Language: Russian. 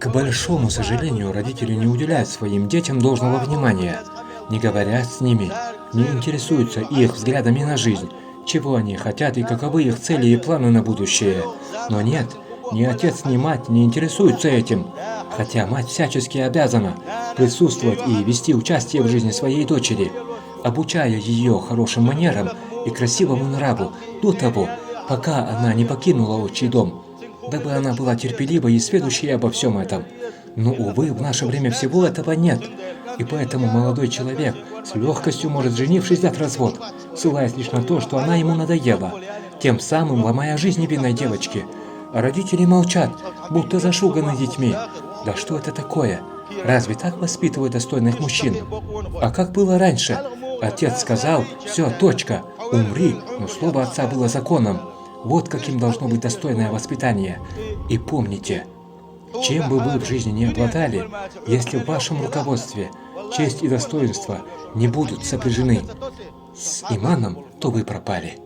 К большому сожалению, родители не уделяют своим детям должного внимания, не говорят с ними, не интересуются их взглядами на жизнь, чего они хотят и каковы их цели и планы на будущее. Но нет, ни отец, ни мать не интересуются этим, хотя мать всячески обязана присутствовать и вести участие в жизни своей дочери, обучая ее хорошим манерам и красивому нраву до того, пока она не покинула отчий дом, дабы она была терпеливой и сведущей обо всем этом. Но, увы, в наше время всего этого нет, и поэтому молодой человек с легкостью может, женившись, дать развод, ссылаясь лишь на то, что она ему надоела, тем самым ломая жизнь невинной девочки. А родители молчат, будто зашуганы детьми. Да что это такое? Разве так воспитывают достойных мужчин? А как было раньше? Отец сказал: «Все, точка, умри», но слово отца было законом. Вот каким должно быть достойное воспитание. И помните, чем бы вы в жизни не обладали, если в вашем руководстве честь и достоинство не будут сопряжены с иманом, то вы пропали.